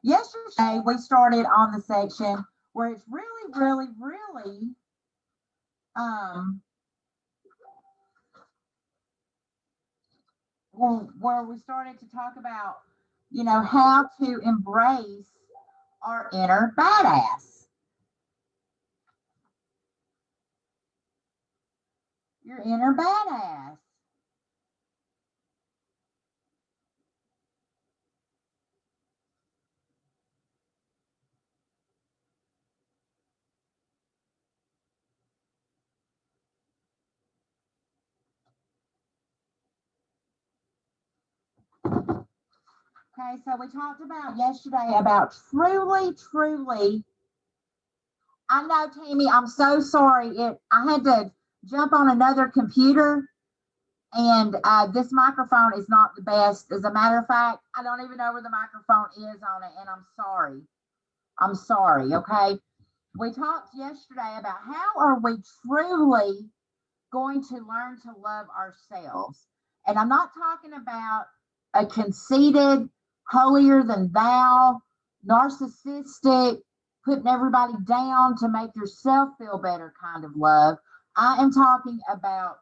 Yesterday, we started on the section where it's really, where we started to talk about, how to embrace our inner badass. Your inner badass. Okay, so we talked about yesterday about truly. I know, Tammy, I'm so sorry. I had to jump on another computer, and this microphone is not the best. As a matter of fact, I don't even know where the microphone is on it, and I'm sorry. I'm sorry, okay? We talked yesterday about how are we truly going to learn to love ourselves. And I'm not talking about a conceited, holier than thou, narcissistic, putting everybody down to make yourself feel better kind of love. I am talking about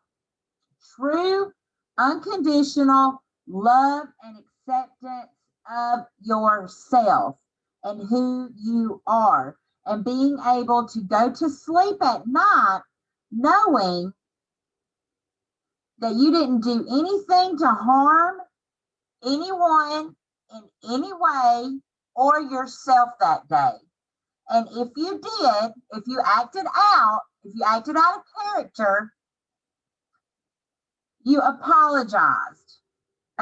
true, unconditional love and acceptance of yourself and who you are, and being able to go to sleep at night knowing that you didn't do anything to harm anyone in any way or yourself that day. And if you did, if you acted out of character, you apologized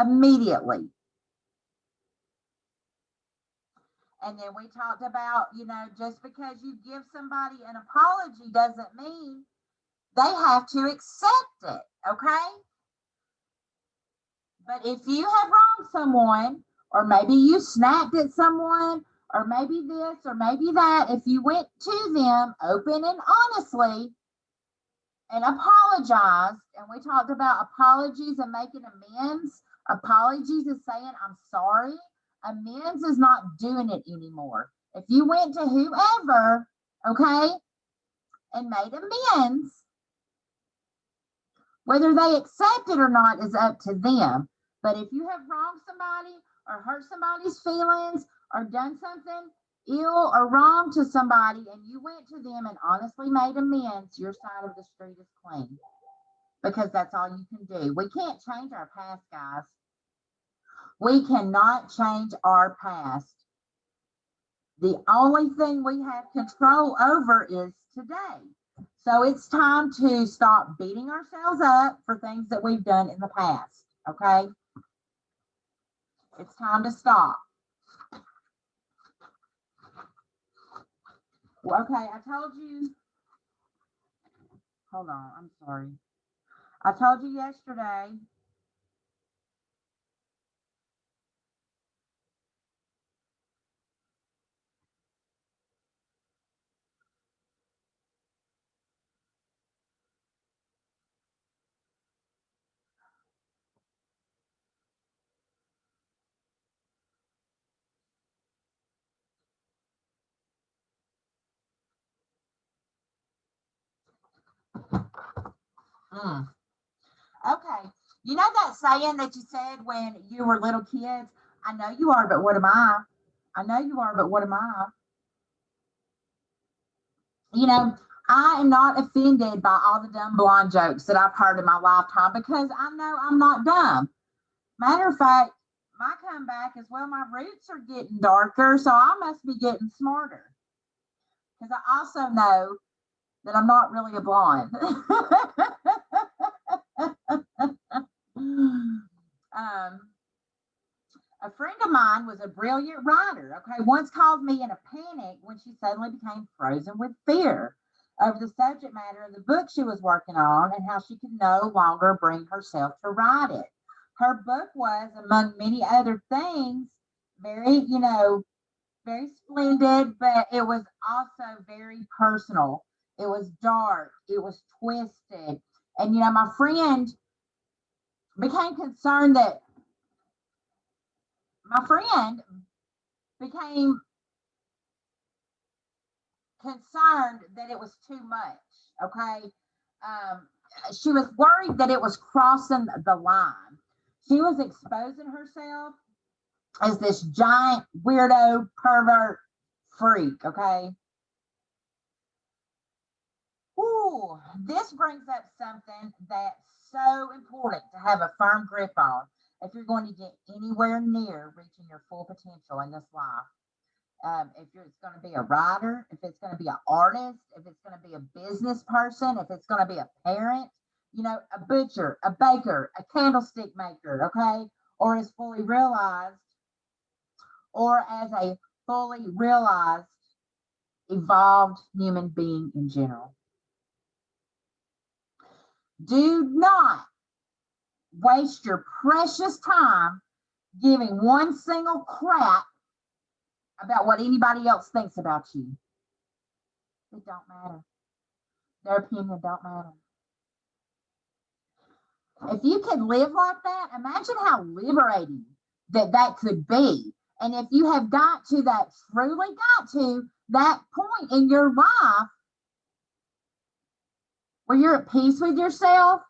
immediately. And then we talked about, just because you give somebody an apology doesn't mean they have to accept it, okay? But if you have wronged someone, or maybe you snapped at someone, or maybe this, or maybe that, if you went to them open and honestly and apologized, and we talked about apologies and making amends. Apologies is saying, I'm sorry. Amends is not doing it anymore. If you went to whoever, okay, and made amends, whether they accept it or not is up to them. But if you have wronged somebody or hurt somebody's feelings or done something ill or wrong to somebody and you went to them and honestly made amends, your side of the street is clean. Because that's all you can do. We can't change our past, guys. We cannot change our past. The only thing we have control over is today. So it's time to stop beating ourselves up for things that we've done in the past, okay? It's time to stop. Okay, I told you. Hold on, I'm sorry. I told you yesterday. Okay. You know that saying that you said when you were little kids? I know you are, but what am I? I know you are, but what am I? I am not offended by all the dumb blonde jokes that I've heard in my lifetime because I know I'm not dumb. Matter of fact, my comeback is, well, my roots are getting darker, so I must be getting smarter. Because I also know that I'm not really a blonde. A friend of mine was a brilliant writer, okay, once called me in a panic when she suddenly became frozen with fear over the subject matter of the book she was working on and how she could no longer bring herself to write it. Her book was, among many other things, very, very splendid, but it was also very personal. It was dark. It was twisted. And, my friend became concerned that my friend became concerned that it was too much. Okay. She was worried that it was crossing the line. She was exposing herself as this giant weirdo pervert freak. Okay. Ooh, this brings up something that's so important to have a firm grip on if you're going to get anywhere near reaching your full potential in this life. If it's going to be a writer, if it's going to be an artist, if it's going to be a business person, if it's going to be a parent, a butcher, a baker, a candlestick maker, okay, or as fully realized, or as a fully realized, evolved human being in general. Do not waste your precious time giving one single crap about what anybody else thinks about you. It don't matter. Their opinion don't matter. If you can live like that, imagine how liberating that could be. And if you have truly got to that point in your life where you're at peace with yourself,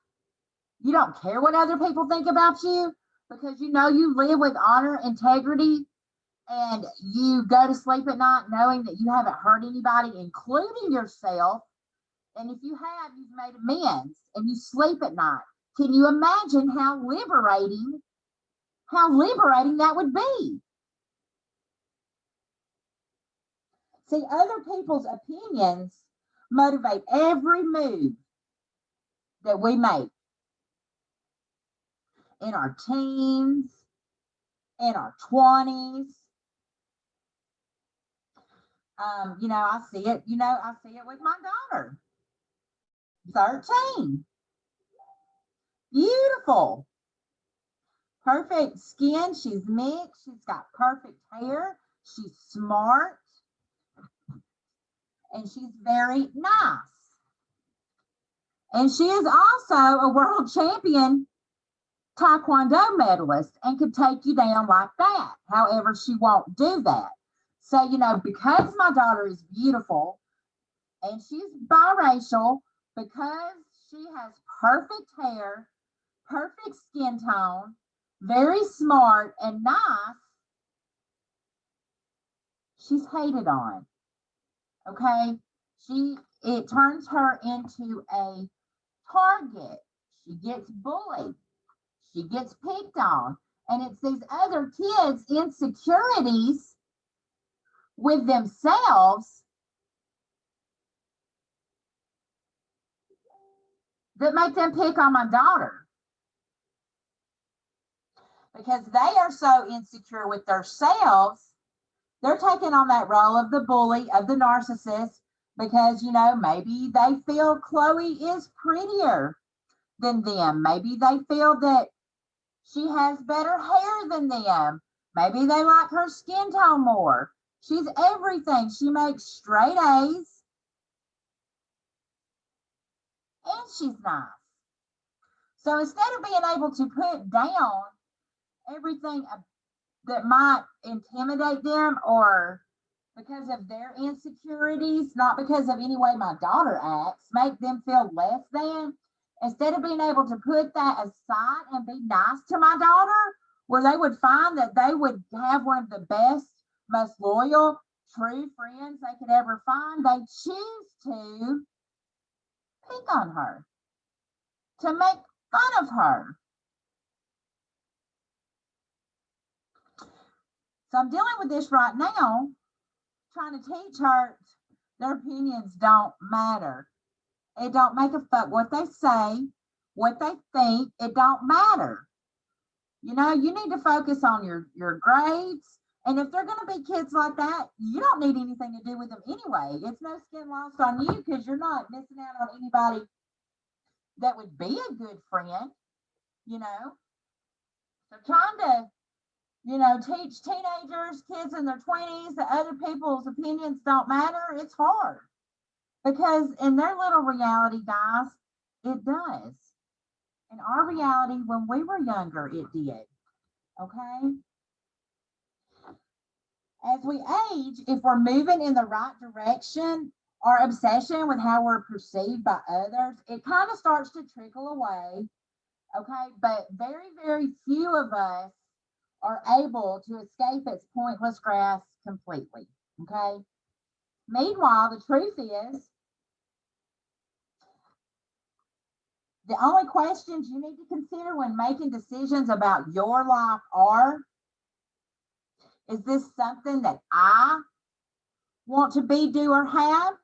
you don't care what other people think about you because you live with honor, integrity, and you go to sleep at night knowing that you haven't hurt anybody, including yourself. And if you have, you've made amends and you sleep at night. Can you imagine how liberating that would be? See, other people's opinions motivate every move that we make in our teens, in our 20s. I see it with my daughter, 13. Beautiful. Perfect skin. She's mixed. She's got perfect hair. She's smart. And she's very nice. And she is also a world champion Taekwondo medalist and could take you down like that. However, she won't do that. So, because my daughter is beautiful and she's biracial, because she has perfect hair, perfect skin tone, very smart and nice, she's hated on. Okay? It turns her into a target. She gets bullied. She gets picked on. And it's these other kids' insecurities with themselves that make them pick on my daughter. Because they are so insecure with themselves, they're taking on that role of the bully, of the narcissist, because, maybe they feel Chloe is prettier than them. Maybe they feel that she has better hair than them. Maybe they like her skin tone more. She's everything. She makes straight A's. And she's nice. So instead of being able to put down everything that might intimidate them or because of their insecurities, not because of any way my daughter acts, make them feel less than, instead of being able to put that aside and be nice to my daughter, where they would find that they would have one of the best, most loyal, true friends they could ever find, they choose to pick on her, to make fun of her. So I'm dealing with this right now, trying to teach her their opinions don't matter. It don't make a fuck what they say, what they think. It don't matter. You need to focus on your grades. And if they're going to be kids like that, you don't need anything to do with them anyway. It's no skin lost on you because you're not missing out on anybody that would be a good friend, So trying to, teach teenagers, kids in their 20s, that other people's opinions don't matter, it's hard. Because in their little reality, guys, it does. In our reality, when we were younger, it did. Okay? As we age, if we're moving in the right direction, our obsession with how we're perceived by others, it kind of starts to trickle away. Okay, but very, very few of us are able to escape its pointless grasp completely. Okay. Meanwhile, the truth is, the only questions you need to consider when making decisions about your life are, is this something that I want to be, do, or have?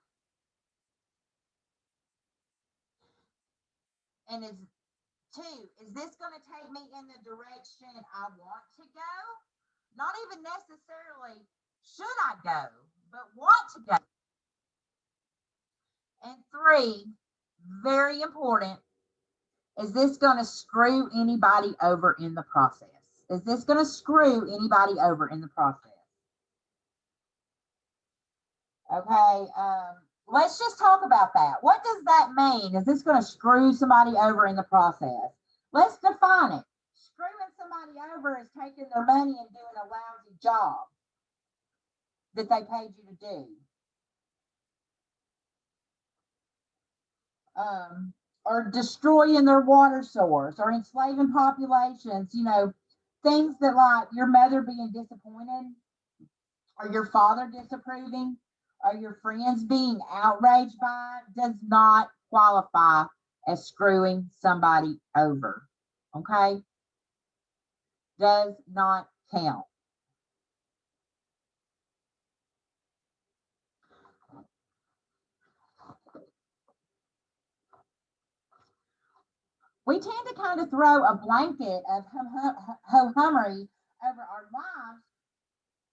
And is this going to take me in the direction I want to go? Not even necessarily should I go, but want to go. And 3, very important, is this going to screw anybody over in the process? Is this going to screw anybody over in the process? Okay, let's just talk about that. What does that mean? Is this going to screw somebody over in the process? Let's define it. Screwing somebody over is taking their money and doing a lousy job that they paid you to do. Or destroying their water source, or enslaving populations, things that, like your mother being disappointed, or your father disapproving, or your friends being outraged by it, does not qualify as screwing somebody over. Okay? Does not count. We tend to kind of throw a blanket of ho-hummery over our lives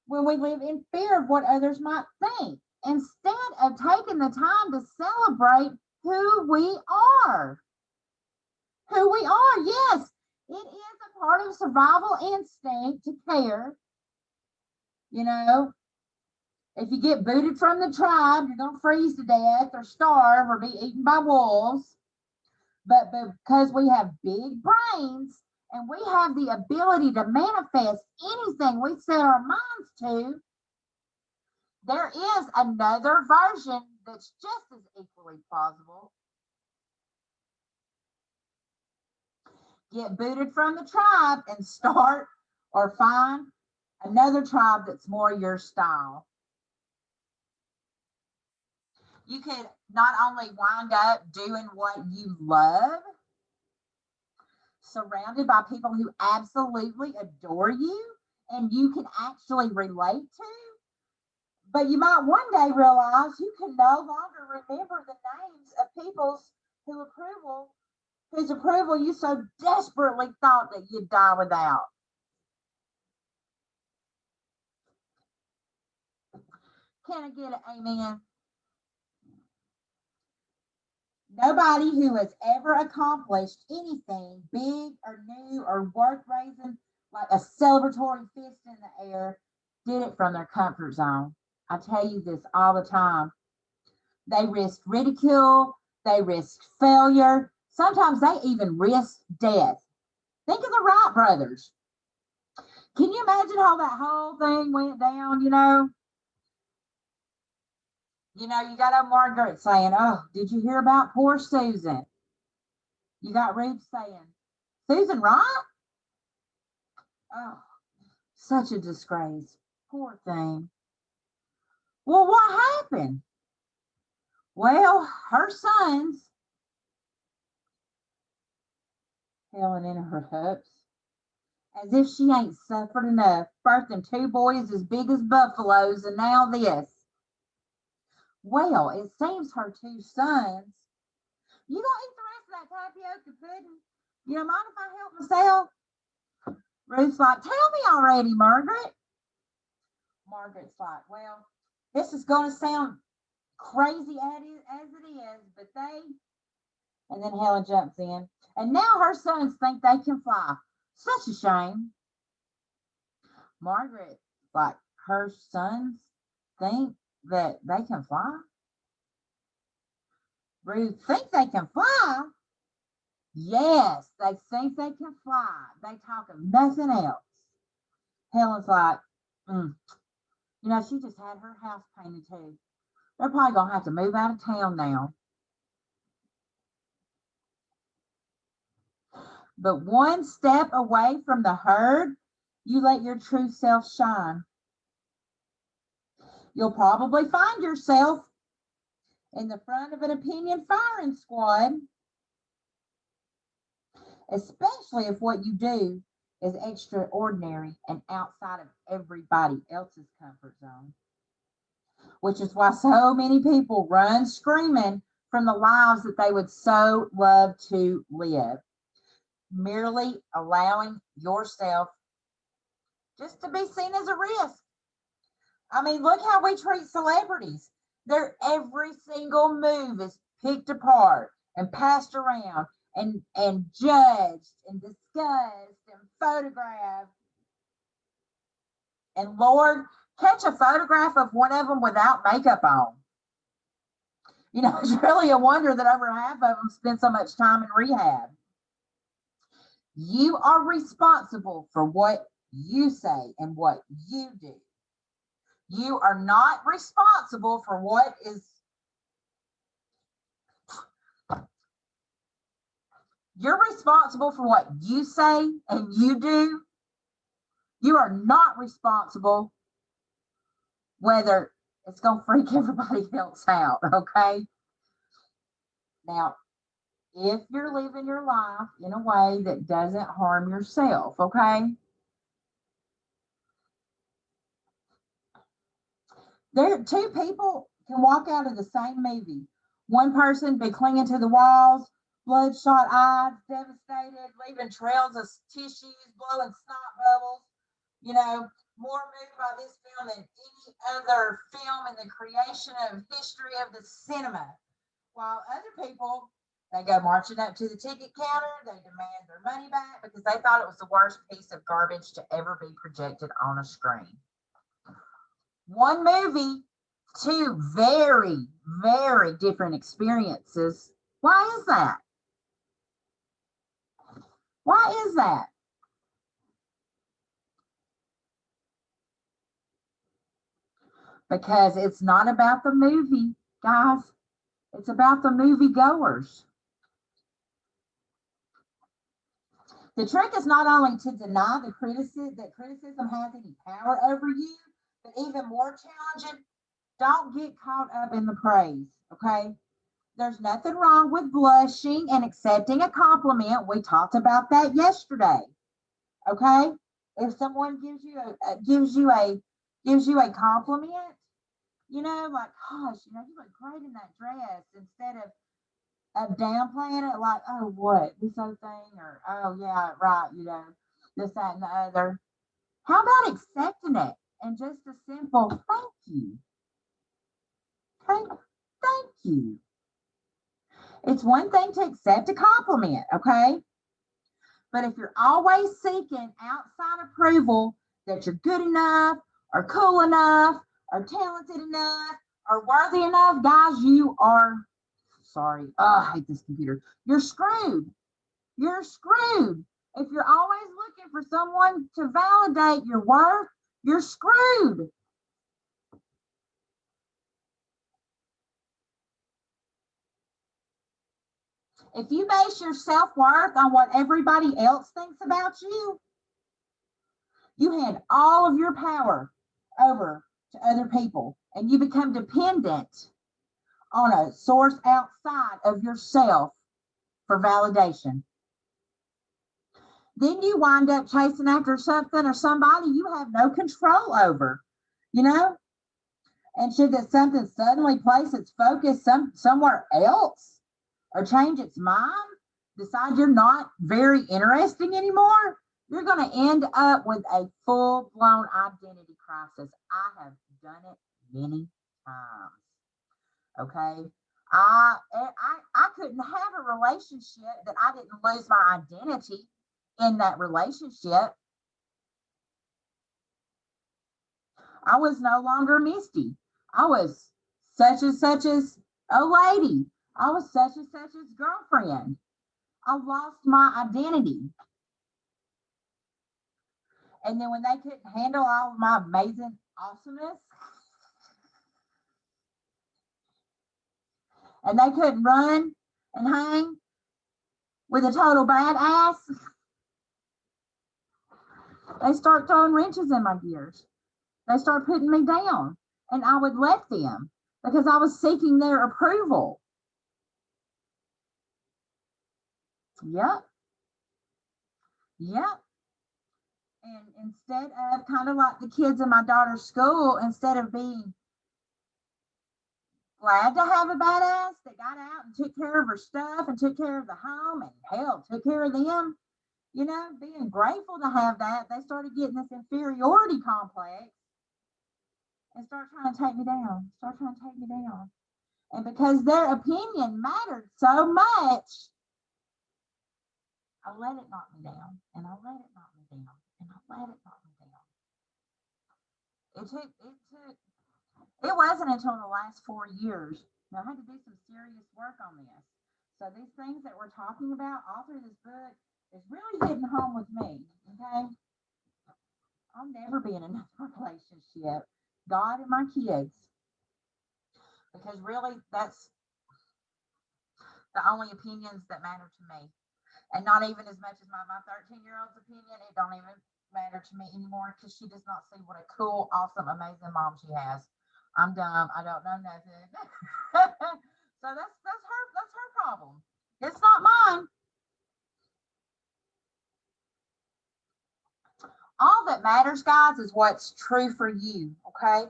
when we live in fear of what others might think, instead of taking the time to celebrate who we are. Who we are, yes, it is a part of survival instinct to care. If you get booted from the tribe, you're going to freeze to death or starve or be eaten by wolves. But because we have big brains and we have the ability to manifest anything we set our minds to, there is another version that's just as equally plausible. Get booted from the tribe and start or find another tribe that's more your style. You could not only wind up doing what you love, surrounded by people who absolutely adore you and you can actually relate to, but you might one day realize you can no longer remember the names of people whose approval you so desperately thought that you'd die without. Can I get an amen? Nobody who has ever accomplished anything big or new or worth raising like a celebratory fist in the air did it from their comfort zone. I tell you this all the time. They risked ridicule, they risked failure, sometimes they even risked death. Think of the Wright brothers. Can you imagine how that whole thing went down, you got old Margaret saying, "Oh, did you hear about poor Susan?" You got Ruth saying, "Susan Wright? Oh, such a disgrace. Poor thing." Well, what happened? Well, her sons, Helen in her hopes, as if she ain't suffered enough, birthing 2 boys as big as buffaloes, and now this. Well, it seems her 2 sons. You gonna eat the rest of that tapioca pudding? You don't mind if I help myself? Ruth's like, "Tell me already, Margaret." Margaret's like, "Well, this is going to sound crazy as it is, but they..." And then Helen jumps in. "And now her sons think they can fly. Such a shame." Margaret, like, her sons think that they can fly? Ruth, think they can fly? Yes, they think they can fly. They talk of nothing else. Helen's like, You know, she just had her house painted too. They're probably going to have to move out of town now. But one step away from the herd, you let your true self shine. You'll probably find yourself in the front of an opinion firing squad, especially if what you do is extraordinary and outside of everybody else's comfort zone. Which is why so many people run screaming from the lives that they would so love to live. Merely allowing yourself just to be seen as a risk. I mean, look how we treat celebrities. Their every single move is picked apart and passed around and judged and discussed and photographed. And Lord, catch a photograph of one of them without makeup on. You know, it's really a wonder that over half of them spend so much time in rehab. You are responsible for what you say and what you do. You are not responsible for what is. You're responsible for what you say and you do. You are not responsible whether it's going to freak everybody else out, okay? Now, if you're living your life in a way that doesn't harm yourself, okay? Two people can walk out of the same movie. One person be clinging to the walls, bloodshot eyes, devastated, leaving trails of tissues, blowing snot bubbles. You know, more moved by this film than any other film in the creation of history of the cinema. While other people, they go marching up to the ticket counter, they demand their money back because they thought it was the worst piece of garbage to ever be projected on a screen. One movie, two very, very different experiences. Why is that? Why is that? Because it's not about the movie, guys. It's about the movie goers. The trick is not only to deny that criticism has any power over you, but even more challenging, don't get caught up in the praise, okay? There's nothing wrong with blushing and accepting a compliment. We talked about that yesterday, okay? If someone gives you a compliment, you know, like, gosh, you know, you look great in that dress, instead of downplaying it, like, oh, what, this other thing, or oh yeah, right, you know, this, that, and the other. How about accepting it and just a simple thank you? Okay, thank you. It's one thing to accept a compliment, okay? But if you're always seeking outside approval that you're good enough, or cool enough, or talented enough, or worthy enough, guys, you are, sorry, I hate this computer. You're screwed. You're screwed. If you're always looking for someone to validate your worth, you're screwed. If you base your self-worth on what everybody else thinks about you, you hand all of your power over to other people and you become dependent on a source outside of yourself for validation. Then you wind up chasing after something or somebody you have no control over, you know? And should that something suddenly place its focus somewhere else or change its mind, decide you're not very interesting anymore, you're going to end up with a full-blown identity crisis. I have done it many times. Okay. I couldn't have a relationship that I didn't lose my identity in that relationship. I was no longer Misty. I was such and such as a lady. I was such and such as girlfriend. I lost my identity. And then when they couldn't handle all of my amazing awesomeness. And they couldn't run and hang with a total badass. They start throwing wrenches in my gears. They start putting me down. And I would let them because I was seeking their approval. Yep. Yep. And instead of kind of like the kids in my daughter's school, instead of being glad to have a badass that got out and took care of her stuff and took care of the home and hell, took care of them, you know, being grateful to have that, they started getting this inferiority complex and start trying to take me down, And because their opinion mattered so much, I let it knock me down, and I let it knock me down, and I let it knock me down. It wasn't until the last 4 years, I had to do some serious work on this. So these things that we're talking about all through this book is really hitting home with me, okay? I'll never be in another relationship, God and my kids, because really that's the only opinions that matter to me. And not even as much as my 13-year-old's opinion, it don't even matter to me anymore because she does not see what a cool, awesome, amazing mom she has. I'm dumb. I don't know nothing. So that's her problem. It's not mine. All that matters, guys, is what's true for you, okay?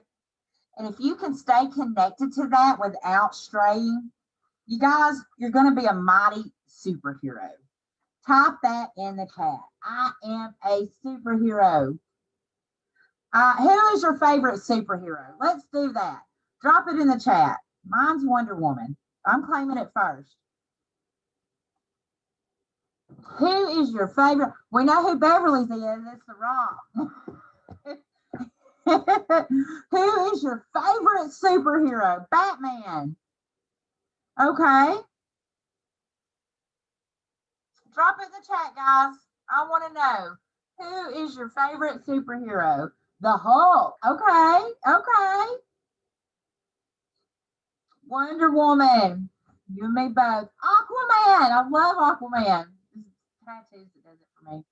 And if you can stay connected to that without straying, you guys, you're going to be a mighty superhero. Type that in the chat. I am a superhero. Who is your favorite superhero? Let's do that. Drop it in the chat. Mine's Wonder Woman. I'm claiming it first. Who is your favorite? We know who Beverly's is. It's The Rock. Who is your favorite superhero? Batman. Okay. Drop it in the chat, guys. I want to know. Who is your favorite superhero? The Hulk. Okay. Okay. Wonder Woman. You and me both. Aquaman. I love Aquaman. This is tattoos that does it for me.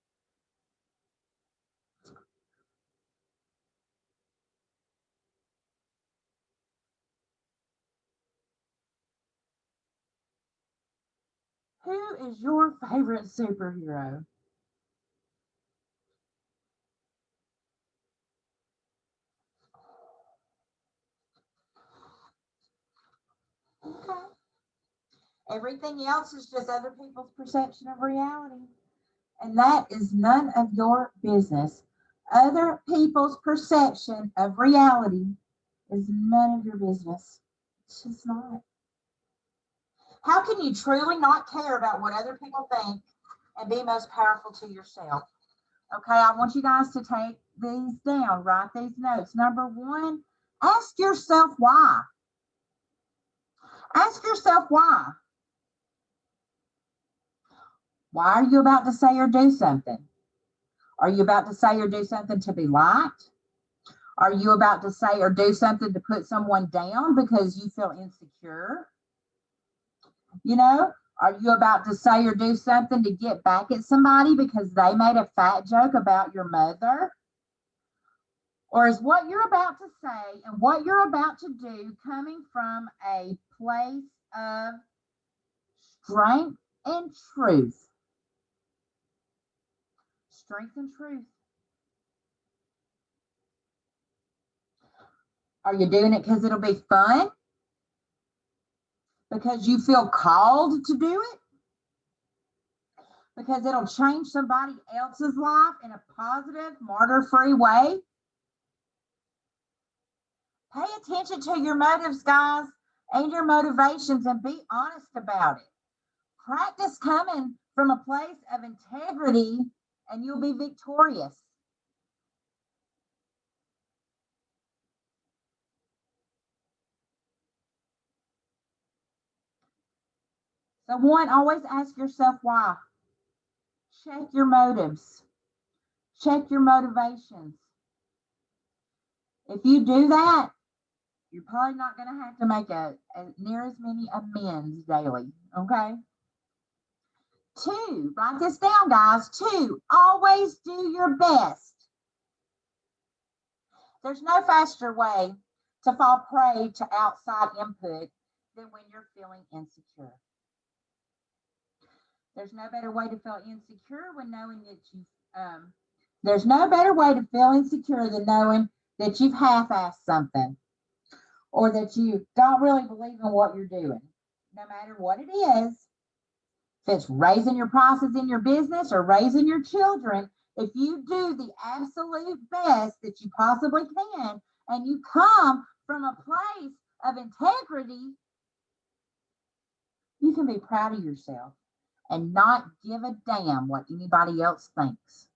Who is your favorite superhero? Okay. Everything else is just other people's perception of reality. And that is none of your business. Other people's perception of reality is none of your business. It's just not. How can you truly not care about what other people think and be most powerful to yourself? Okay, I want you guys to take these down, write these notes. Number one, ask yourself why. Ask yourself why. Why are you about to say or do something? Are you about to say or do something to be liked? Are you about to say or do something to put someone down because you feel insecure? You know, are you about to say or do something to get back at somebody because they made a fat joke about your mother? Or is what you're about to say and what you're about to do coming from a place of strength and truth? Strength and truth. Are you doing it because it'll be fun? Because you feel called to do it? Because it'll change somebody else's life in a positive, martyr-free way? Pay attention to your motives, guys, and your motivations, and be honest about it. Practice coming from a place of integrity, and you'll be victorious. So one, always ask yourself why. Check your motives. Check your motivations. If you do that, you're probably not going to have to make near as many amends daily, okay? 2, write this down, guys. 2, always do your best. There's no faster way to fall prey to outside input than when you're feeling insecure. There's no better way to feel insecure when knowing that there's no better way to feel insecure than knowing that you've half-assed something or that you don't really believe in what you're doing, no matter what it is. If it's raising your prices in your business or raising your children, if you do the absolute best that you possibly can and you come from a place of integrity, you can be proud of yourself and not give a damn what anybody else thinks.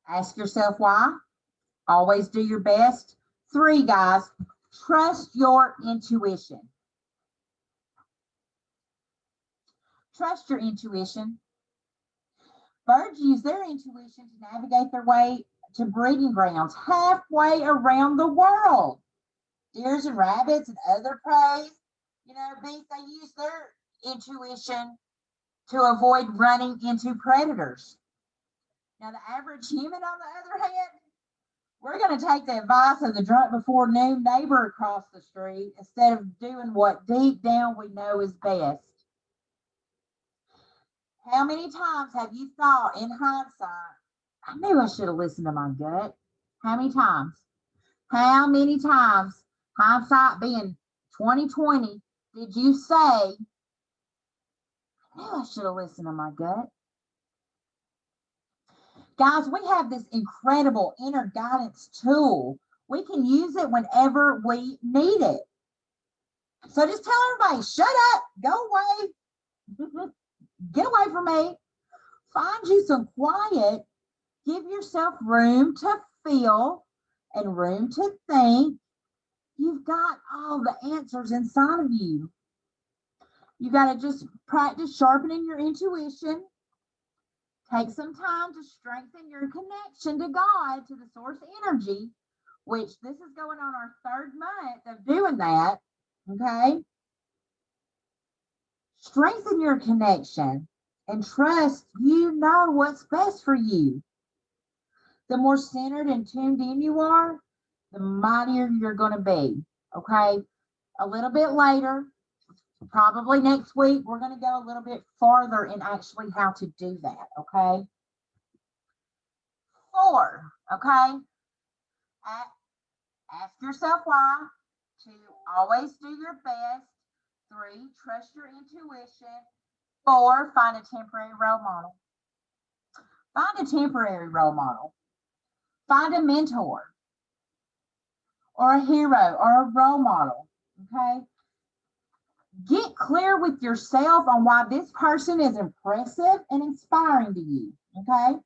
Ask yourself why. Always do your best. 3, guys, trust your intuition. Trust your intuition. Birds use their intuition to navigate their way to breeding grounds halfway around the world. Deers and rabbits and other prey, beasts, they use their intuition to avoid running into predators. Now, the average human, on the other hand, we're going to take the advice of the drunk before noon neighbor across the street instead of doing what deep down we know is best. How many times have you thought in hindsight, I knew I should have listened to my gut? How many times? How many times, hindsight being 2020, did you say, I knew I should have listened to my gut? Guys, we have this incredible inner guidance tool. We can use it whenever we need it. So just tell everybody, shut up, go away, get away from me. Find you some quiet. Give yourself room to feel and room to think. You've got all the answers inside of you. You got to just practice sharpening your intuition. Take some time to strengthen your connection to God, to the source energy, which this is going on our 3rd month of doing that, okay? Strengthen your connection and trust you know what's best for you. The more centered and tuned in you are, the mightier you're going to be, okay? A little bit later, probably next week, we're going to go a little bit farther in actually how to do that, okay? 4, okay? Ask yourself why. 2, always do your best. 3, trust your intuition. 4, find a temporary role model. Find a temporary role model. Find a mentor or a hero or a role model, okay? Get clear with yourself on why this person is impressive and inspiring to you, okay?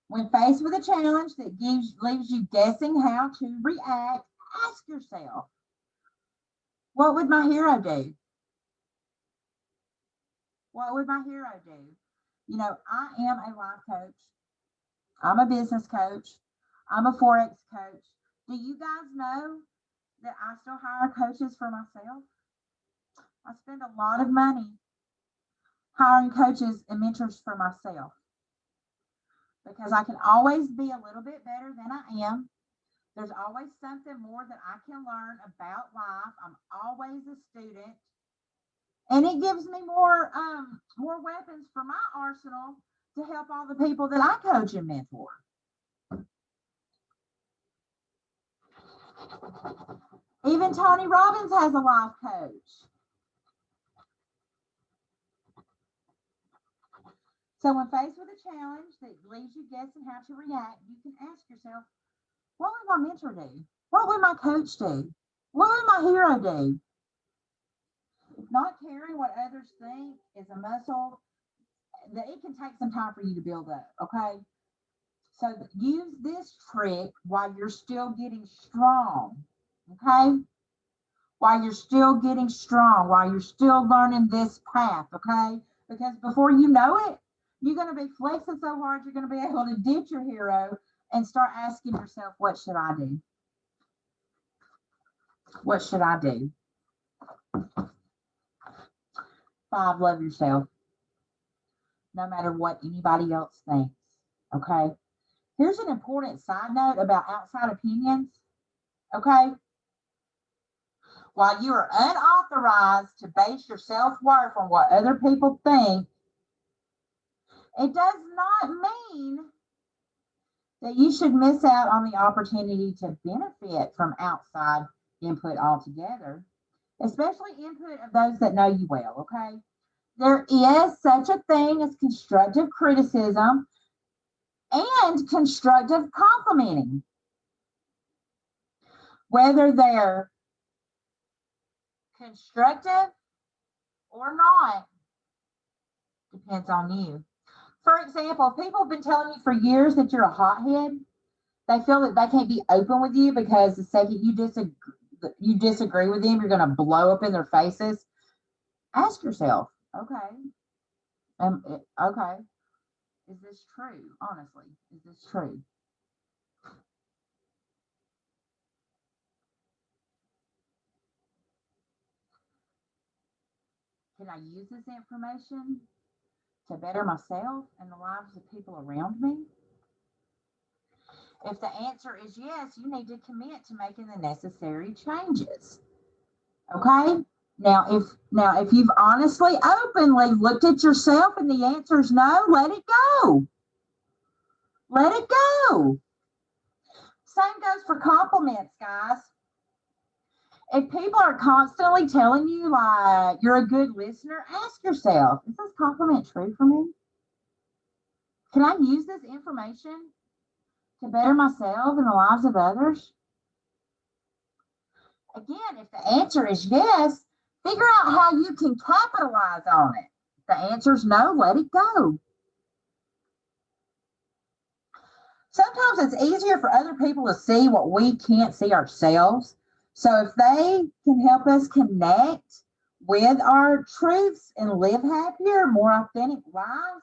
When faced with a challenge that leaves you guessing how to react, ask yourself, what would my hero do? What would my hero do? I am a life coach. I'm a business coach. I'm a Forex coach. Do you guys know that I still hire coaches for myself? I spend a lot of money hiring coaches and mentors for myself because I can always be a little bit better than I am. There's always something more that I can learn about life. I'm always a student. And it gives me more weapons for my arsenal to help all the people that I coach and mentor. Even Tony Robbins has a life coach. So when faced with a challenge that leaves you guessing how to react, you can ask yourself, what would my mentor do? What would my coach do? What would my hero do? Not caring what others think is a muscle that it can take some time for you to build up, okay? So use this trick while you're still getting strong, okay? While you're still getting strong, while you're still learning this path, okay? Because before you know it, You're going to be flexing so hard, you're going to be able to ditch your hero and start asking yourself, what should I do? What should I do? 5, love yourself, no matter what anybody else thinks. Okay. Here's an important side note about outside opinions. Okay. While you are unauthorized to base your self-worth on what other people think, it does not mean that you should miss out on the opportunity to benefit from outside input altogether, especially input of those that know you well, okay? There is such a thing as constructive criticism and constructive complimenting. Whether they're constructive or not depends on you. For example, people have been telling you for years that you're a hothead. They feel that they can't be open with you because the second you disagree with them, you're going to blow up in their faces. Ask yourself, okay, is this true? Honestly, is this true? Can I use this information to better myself and the lives of people around me? If the answer is yes, you need to commit to making the necessary changes. Okay? Now, if you've honestly, openly looked at yourself and the answer is no, let it go. Let it go. Same goes for compliments, guys. If people are constantly telling you like you're a good listener, ask yourself, is this compliment true for me? Can I use this information to better myself and the lives of others? Again, if the answer is yes, figure out how you can capitalize on it. If the answer is no, let it go. Sometimes it's easier for other people to see what we can't see ourselves. So if they can help us connect with our truths and live happier, more authentic lives,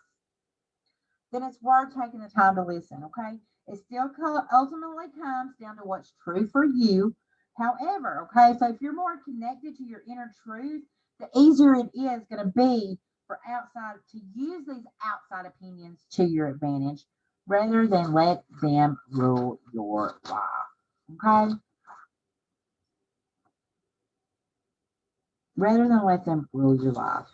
then it's worth taking the time to listen, okay? It still ultimately comes down to what's true for you. However, okay, so if you're more connected to your inner truth, the easier it is going to be for outside to use these outside opinions to your advantage rather than let them rule your life, okay? Rather than let them rule your life.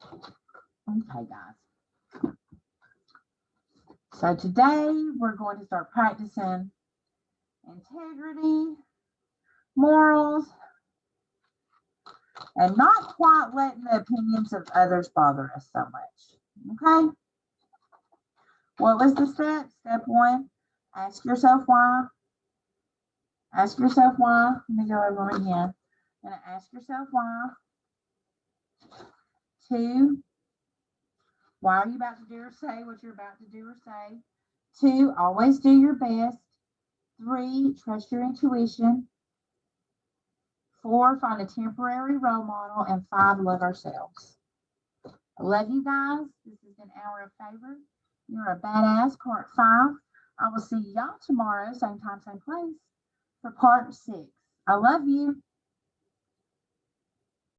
Okay, guys. So today we're going to start practicing integrity, morals, and not quite letting the opinions of others bother us so much. Okay? What was the step? Step 1, ask yourself why. Ask yourself why. Let me go over it again. You're going to ask yourself why. 2, why are you about to do or say what you're about to do or say? 2, always do your best. 3, trust your intuition. 4, find a temporary role model. And 5, love ourselves. I love you guys. This is an hour of favor. You're a badass, part 5. I will see y'all tomorrow, same time, same place, for part 6. I love you.